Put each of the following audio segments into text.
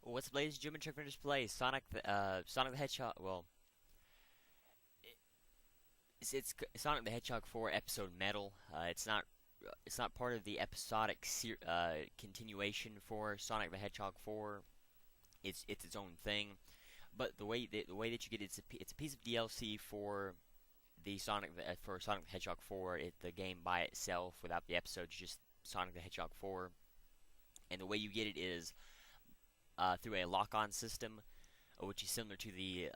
What's up, ladies and gentlemen? Check for display. Sonic the Hedgehog. Well, it's Sonic the Hedgehog 4 episode Metal. It's not part of the episodic continuation for Sonic the Hedgehog 4. It's its own thing. But the way that you get it's a piece of DLC for the Sonic the Hedgehog 4. The game by itself without the episodes, just Sonic the Hedgehog 4. And the way you get it is through a lock-on system, which is similar to the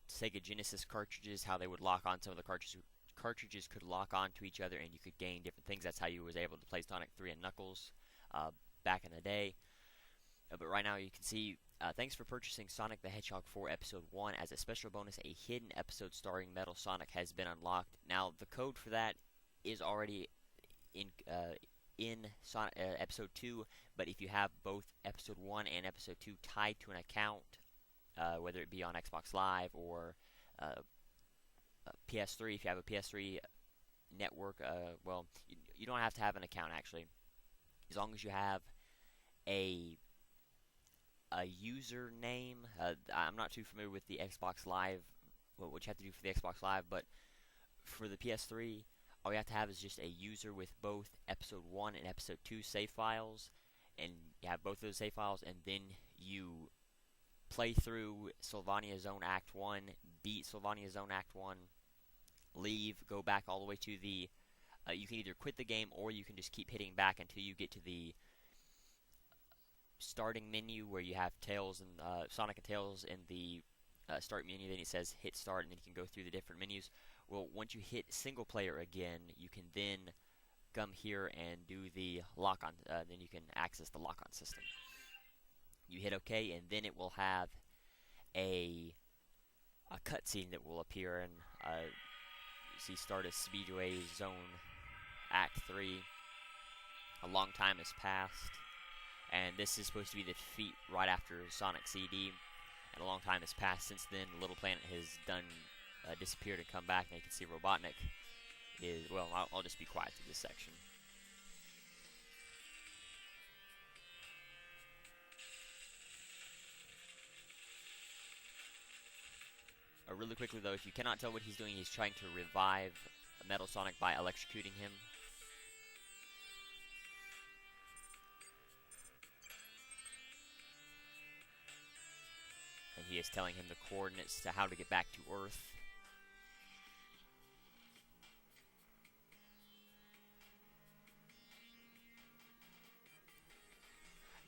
Sega Genesis cartridges, how they would lock on. Some of the cartridges could lock on to each other, and you could gain different things. That's how you was able to play Sonic 3 and Knuckles back in the day. But right now you can see, thanks for purchasing Sonic the Hedgehog 4 Episode 1. As a special bonus, a hidden episode starring Metal Sonic has been unlocked. Now, the code for that is already in Sonic Episode 2, but if you have both Episode 1 and Episode 2 tied to an account, whether it be on Xbox Live or PS3, if you have a PS3 network, well, you don't have to have an account, actually. As long as you have a username. I'm not too familiar with the Xbox Live, what you have to do for the Xbox Live, but for the PS3, all you have to have is just a user with both Episode 1 and Episode 2 save files, and you have both of those save files, and then you play through Sylvania Zone Act 1, beat Sylvania Zone Act 1, leave, go back all the way to the, you can either quit the game, or you can just keep hitting back until you get to the starting menu where you have Tails and Sonic and Tails in the start menu. Then it says hit start, and then you can go through the different menus. Well, once you hit single player again, you can then come here and do the lock-on. Then you can access the lock-on system. You hit OK, and then it will have a cutscene that will appear, and you see start of Speedway Zone Act 3. A long time has passed, and this is supposed to be the defeat right after Sonic CD. And a long time has passed since then. Little Planet has disappeared and come back, and you can see Robotnik is, well, I'll just be quiet through this section. Really quickly though, if you cannot tell what he's doing, he's trying to revive Metal Sonic by electrocuting him. And he is telling him the coordinates to how to get back to Earth.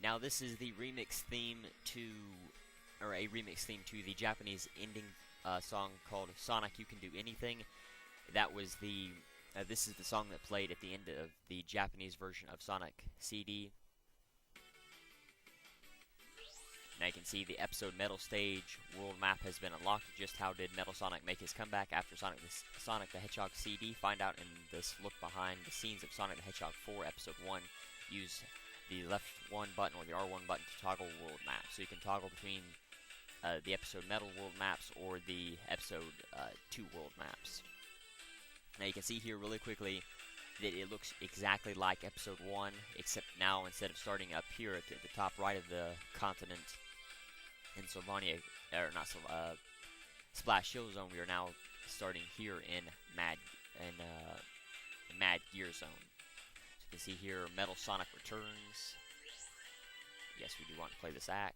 Now this is the remix theme to, or a remix theme to the Japanese ending song called Sonic You Can Do Anything. That was the, this is the song that played at the end of the Japanese version of Sonic CD. Now you can see the episode Metal Stage world map has been unlocked. Just how did Metal Sonic make his comeback after Sonic the Hedgehog CD? Find out in this look behind the scenes of Sonic the Hedgehog 4 Episode 1. Use the left 1 button or the R1 button to toggle world map. So you can toggle between the episode Metal world maps or the episode 2 world maps. Now you can see here really quickly that it looks exactly like episode 1, except now instead of starting up here at the top right of the continent in Sylvania, or not Splash Hill Zone, we are now starting here in Mad Gear Zone. So you can see here Metal Sonic returns. Yes, we do want to play this act.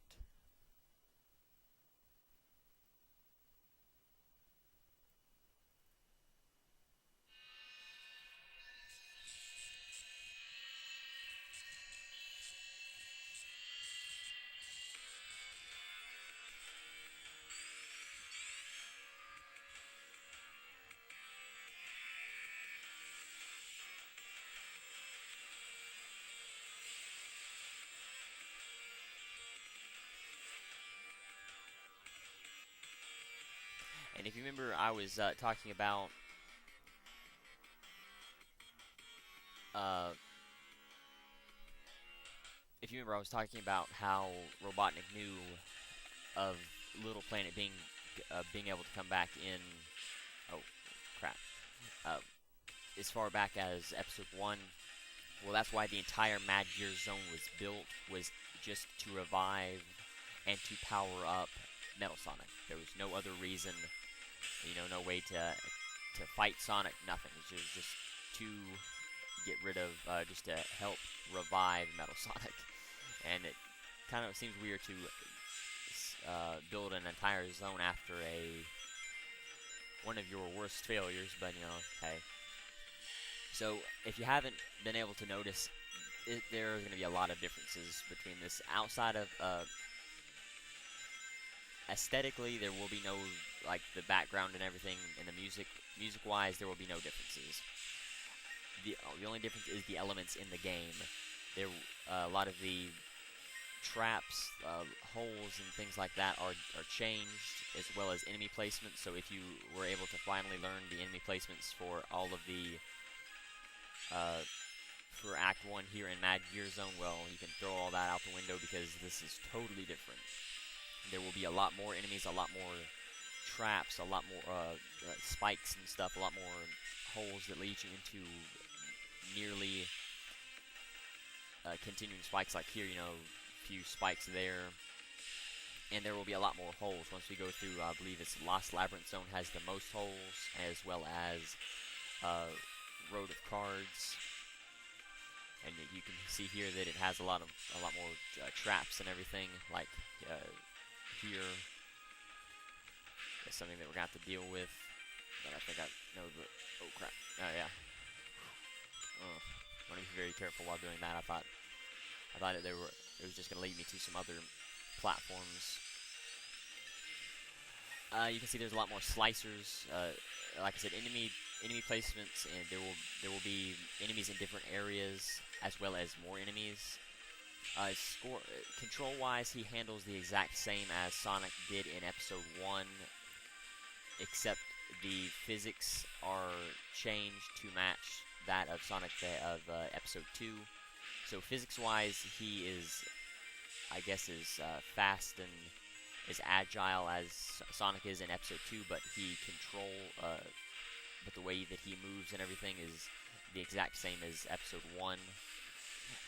And if you remember, I was talking about how Robotnik knew of Little Planet being able to come back in. Oh, crap! As far back as Episode 1. Well, that's why the entire Mad Gear Zone was built, was just to revive and to power up Metal Sonic. There was no other reason, no way to fight Sonic, nothing. It's just to get rid of, just to help revive Metal Sonic. And it kind of seems weird to build an entire zone after one of your worst failures, but hey. So if you haven't been able to notice, there are going to be a lot of differences between this. Outside of aesthetically, there will be no, like, the background and everything, and the music-wise, there will be no differences. The only difference is the elements in the game. There, a lot of the traps, holes, and things like that are changed, as well as enemy placements. So if you were able to finally learn the enemy placements for all of the for Act 1 here in Mad Gear Zone, well, you can throw all that out the window because this is totally different. There will be a lot more enemies, a lot more traps, a lot more spikes and stuff, a lot more holes that lead you into nearly continuing spikes, like here, a few spikes there. And there will be a lot more holes once we go through. I believe it's Lost Labyrinth Zone has the most holes, as well as Road of Cards. And you can see here that it has a lot more traps and everything, like here. That's something that we're gonna have to deal with. But I think I know the. Oh crap! Oh yeah. I want to be very careful while doing that. I thought it was just gonna lead me to some other platforms. You can see there's a lot more slicers. Like I said, enemy placements, and there will be enemies in different areas, as well as more enemies. Control-wise, he handles the exact same as Sonic did in Episode 1, except the physics are changed to match that of Sonic of Episode 2. So physics-wise, he is, I guess, as fast and as agile as Sonic is in Episode 2, but but the way that he moves and everything is the exact same as Episode 1.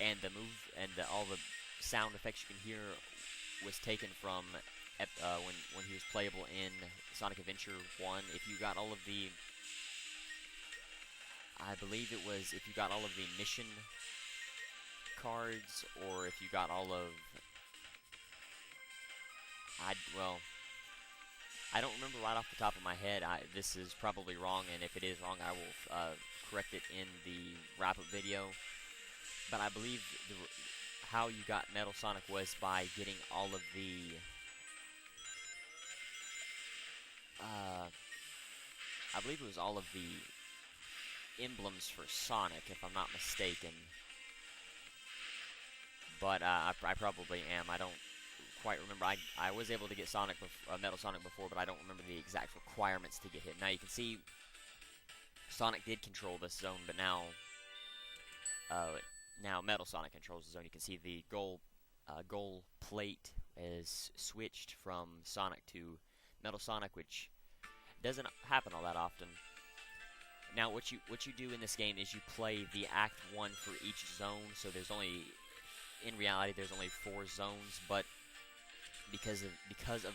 And the move and all the sound effects you can hear was taken from when he was playable in Sonic Adventure 1. If you got all of the, I believe it was if you got all of the mission cards, or if you got all of, I don't remember right off the top of my head. This is probably wrong, and if it is wrong, I will correct it in the wrap-up video. But I believe how you got Metal Sonic was by getting all of the I believe it was all of the emblems for Sonic, if I'm not mistaken. But I probably am. I don't quite remember. I was able to get Metal Sonic before, but I don't remember the exact requirements to get hit. Now you can see Sonic did control this zone, but now Metal Sonic controls the zone. You can see the goal plate is switched from Sonic to Metal Sonic, which doesn't happen all that often. Now, what you do in this game is you play the Act 1 for each zone. So in reality, there's only 4 zones, but because of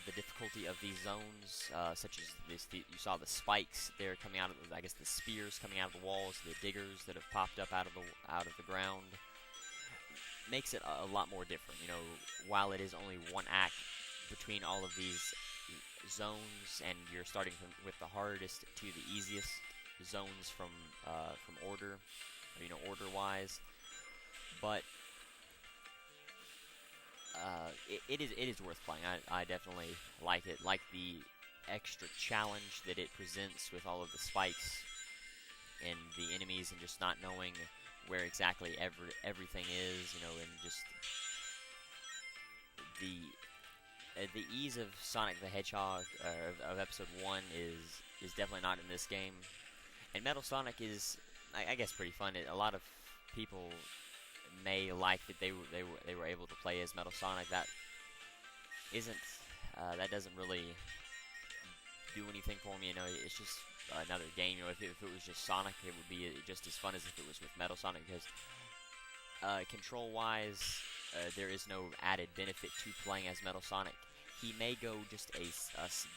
the difficulty of these zones, such as this, you saw the spikes there coming out of, I guess, the spears coming out of the walls, the diggers that have popped up out of the ground, makes it a lot more different. While it is only one act between all of these zones, and you're starting with the hardest to the easiest zones from order, order-wise, but it is worth playing. I definitely like it. Like the extra challenge that it presents with all of the spikes and the enemies, and just not knowing where exactly everything is, and just the ease of Sonic the Hedgehog of Episode 1 is definitely not in this game. And Metal Sonic is, I guess, pretty fun. A lot of people may like that they were able to play as Metal Sonic. That doesn't really do anything for me. It's just another game. If it was just Sonic, it would be just as fun as if it was with Metal Sonic, because control-wise, there is no added benefit to playing as Metal Sonic. He may go just a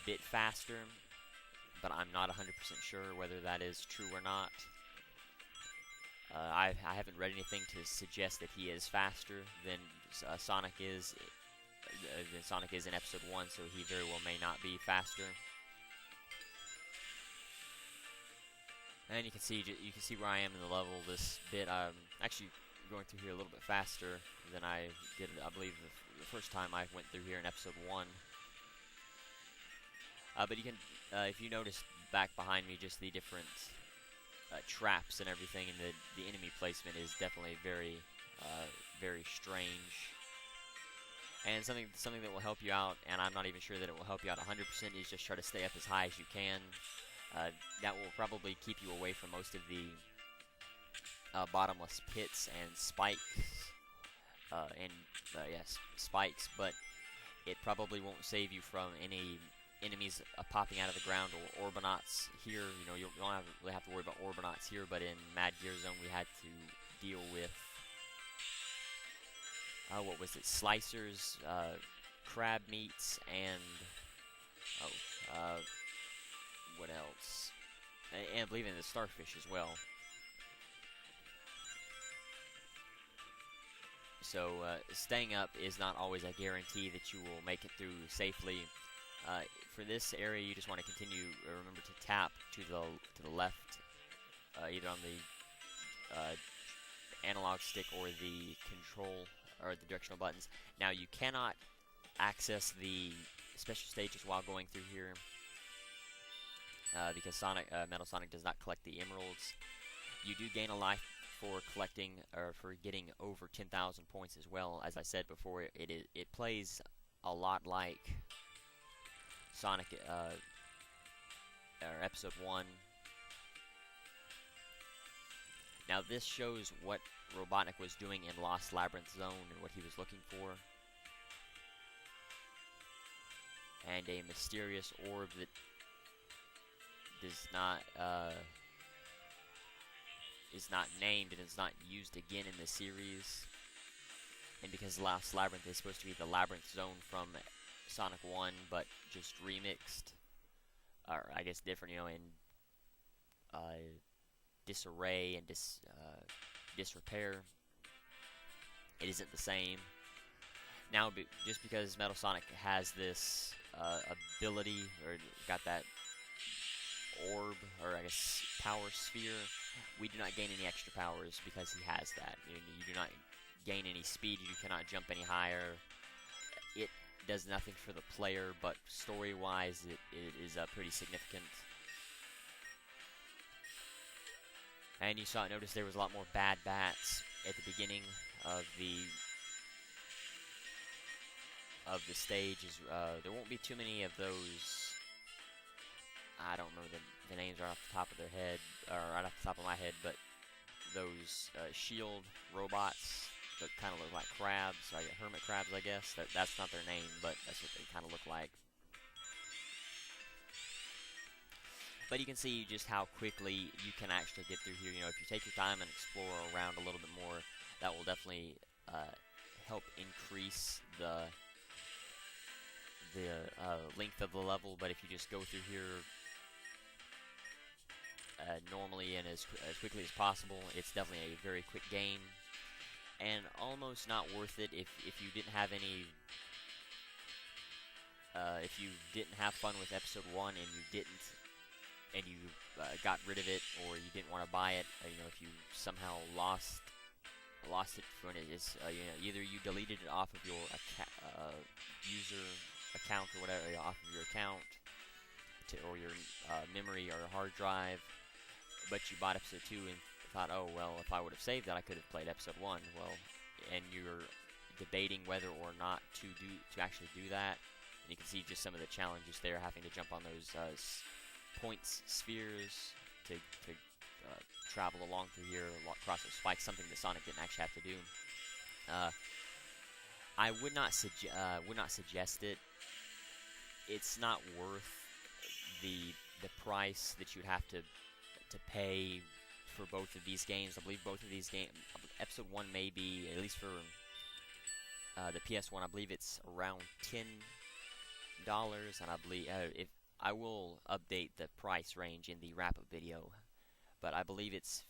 bit faster, but I'm not 100% sure whether that is true or not. I haven't read anything to suggest that he is faster than Sonic is in Episode 1, so he very well may not be faster. And you can see where I am in the level this bit. I'm actually going through here a little bit faster than I did, I believe, the first time I went through here in Episode 1. But you can, if you notice back behind me, just the different traps and everything, and the enemy placement is definitely very, very strange. And something that will help you out, and I'm not even sure that it will help you out 100%, is just try to stay up as high as you can. That will probably keep you away from most of the bottomless pits and spikes, yes, spikes, but it probably won't save you from any enemies popping out of the ground or Orbinauts here. You know, you don't really have to worry about Orbinauts here, but in Mad Gear Zone we had to deal with what was it? Slicers, crab meats, and what else? And I believe in the starfish as well. So staying up is not always a guarantee that you will make it through safely. For this area, you just want to continue. Remember to tap to the left, either on the analog stick or the control or the directional buttons. Now you cannot access the special stages while going through here because Metal Sonic does not collect the emeralds. You do gain a life for collecting or for getting over 10,000 points as well. As I said before, it plays a lot like Sonic or Episode 1. Now this shows what Robotnik was doing in Lost Labyrinth Zone and what he was looking for. And a mysterious orb that is not named and is not used again in the series. And because Lost Labyrinth is supposed to be the Labyrinth Zone from Sonic 1, but just remixed, or I guess different, you know, in disarray and disrepair. It isn't the same. Now, just because Metal Sonic has this ability, or got that orb, or I guess power sphere, we do not gain any extra powers because he has that. You do not gain any speed, you cannot jump any higher. It does nothing for the player, but story-wise, it is pretty significant. And you notice there was a lot more bad bats at the beginning of the stage. There won't be too many of those. I don't remember the names right off the top of their head, or right off the top of my head, but those shield robots that kind of look like crabs, like hermit crabs, I guess. That's not their name, but that's what they kind of look like. But you can see just how quickly you can actually get through here. You know, if you take your time and explore around a little bit more, that will definitely help increase the length of the level. But if you just go through here normally and as quickly as possible, it's definitely a very quick game, and almost not worth it if you didn't have any. If you didn't have fun with Episode 1 and you got rid of it, or you didn't want to buy it, you know, if you somehow lost it when it is, you know, either you deleted it off of your user account or whatever, off of your account, or your memory or hard drive, but you bought Episode 2 and thought, oh, well, if I would have saved that, I could have played Episode 1. Well, and you're debating whether or not to actually do that, and you can see just some of the challenges there, having to jump on those points spheres to travel along through here, across those spikes, something that Sonic didn't actually have to do. I would not suggest it. It's not worth the price that you'd have to pay for both of these games. I believe both of these games, Episode 1 may be, at least for The PS1, I believe it's around $10, and I believe if I will update the price range in the wrap-up video, but I believe it's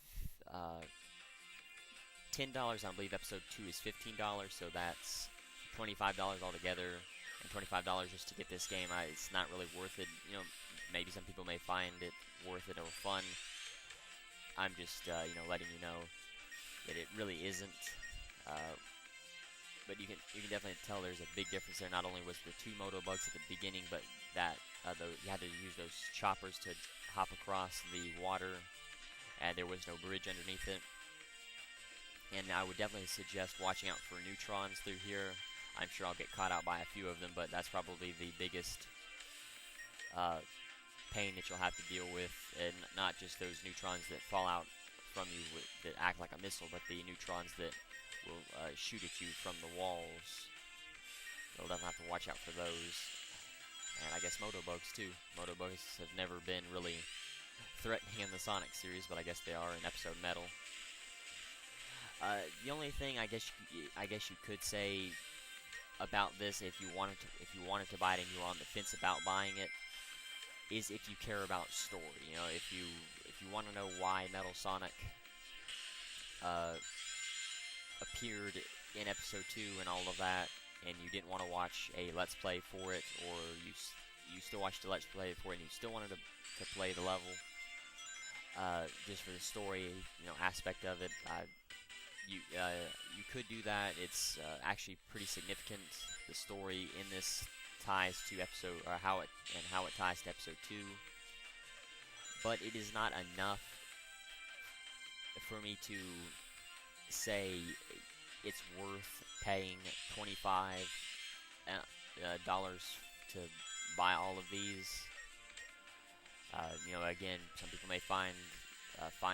$10. I believe episode 2 is $15, so that's $25 altogether, and $25 just to get this game. It's not really worth it. You know, maybe some people may find it worth it or fun. I'm just you know, letting you know that it really isn't. But you can definitely tell there's a big difference there. Not only was the 2 moto bugs at the beginning, but that you had to use those choppers to hop across the water, and there was no bridge underneath it. And I would definitely suggest watching out for neutrons through here. I'm sure I'll get caught out by a few of them, but that's probably the biggest pain that you'll have to deal with, and not just those neutrons that fall out from you that act like a missile, but the neutrons that will shoot at you from the walls. You'll definitely have to watch out for those. And I guess moto bugs too. Moto bugs have never been really threatening in the Sonic series, but I guess they are in episode Metal. The only thing I guess you could say about this, if you wanted to buy it and you were on the fence about buying it, is if you care about story. You know, if you want to know why Metal Sonic appeared in episode 2 and all of that, and you didn't want to watch a Let's Play for it, or you still watched the Let's Play for it and you still wanted to play the level, just for the story, you know, aspect of it, you could do that. It's actually pretty significant. The story in this ties to episode, or how it ties to episode 2. But it is not enough for me to say it's worth paying $25 to buy all of these. You know, again, some people may find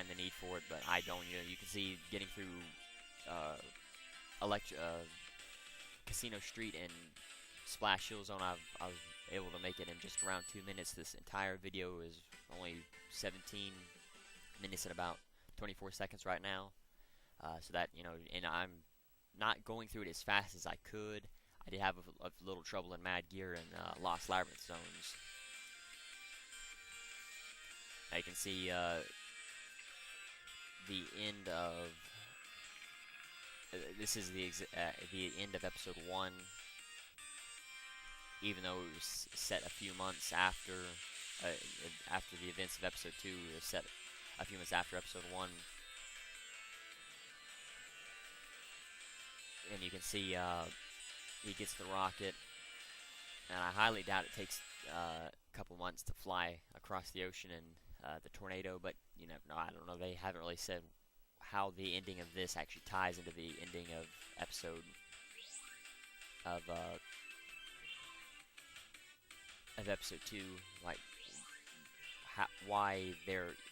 the need for it, but I don't. You know, you can see getting through Casino Street and Splash Hill Zone, I was able to make it in just around 2 minutes. This entire video is only 17 minutes and about 24 seconds right now. So that, you know, and I'm not going through it as fast as I could. I did have a little trouble in Mad Gear and Lost Labyrinth zones. Now you can see the end of this is the end of episode 1, even though it was set a few months after the events of episode 2. It was set a few months after episode 1, and you can see he gets the rocket, and I highly doubt it takes a couple months to fly across the ocean and the tornado, but you know, no, I don't know. They haven't really said how the ending of this actually ties into the ending of episode of episode 2, like why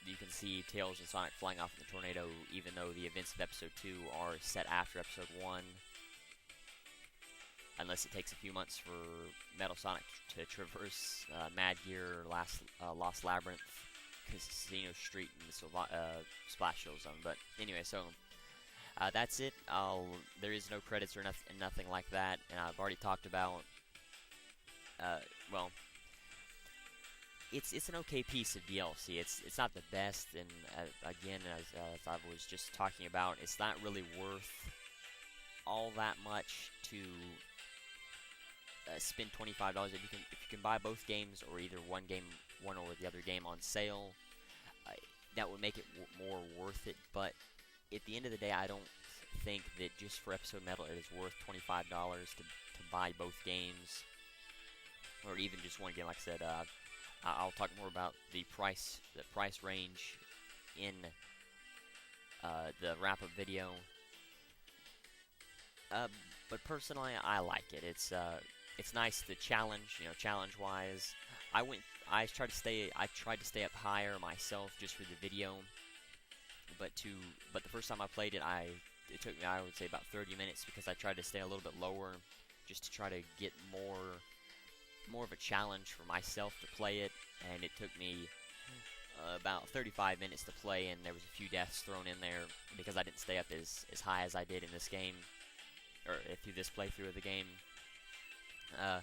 you can see Tails and Sonic flying off in the tornado, even though the events of episode 2 are set after episode 1, unless it takes a few months for Metal Sonic to traverse Mad Gear, Lost Labyrinth, Casino Street, and the Splash Hill Zone. But anyway, so that's it. There is no credits or nothing like that, and I've already talked about. Well, it's an okay piece of DLC. It's not the best, and again, as I was just talking about, it's not really worth all that much to spend $25. If you can buy both games, or either one or the other game on sale, that would make it more worth it. But at the end of the day, I don't think that just for episode Metal it is worth $25 to buy both games, or even just one game. Like I said, I'll talk more about the price range in the wrap-up video. But personally, I like it. It's nice, the challenge, you know, challenge-wise. I tried to stay up higher myself just for the video. But the first time I played it, it took me, I would say, about 30 minutes, because I tried to stay a little bit lower just to try to get more of a challenge for myself to play it, and it took me about 35 minutes to play, and there was a few deaths thrown in there because I didn't stay up as high as I did in this game. or through this playthrough of the game. Uh,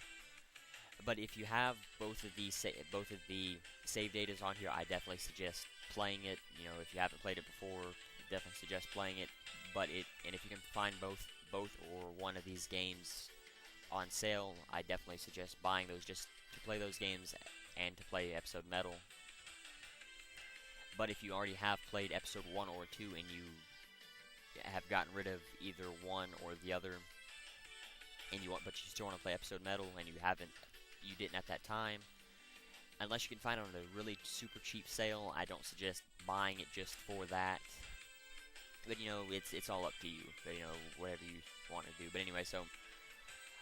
but if you have both of the save datas on here, I definitely suggest playing it. You know, if you haven't played it before, definitely suggest playing it. And if you can find both or one of these games on sale, I definitely suggest buying those just to play those games and to play Episode Metal. But if you already have played Episode 1 or 2 and you have gotten rid of either one or the other, but you still want to play Episode Metal and you didn't at that time, unless you can find it on a really super cheap sale, I don't suggest buying it just for that. But you know, it's all up to you. But, you know, whatever you want to do. But anyway, so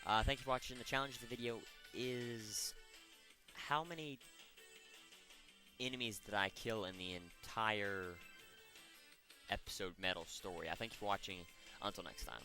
thank you for watching. The challenge of the video is how many enemies did I kill in the entire Episode Metal story. I thank you for watching. Until next time.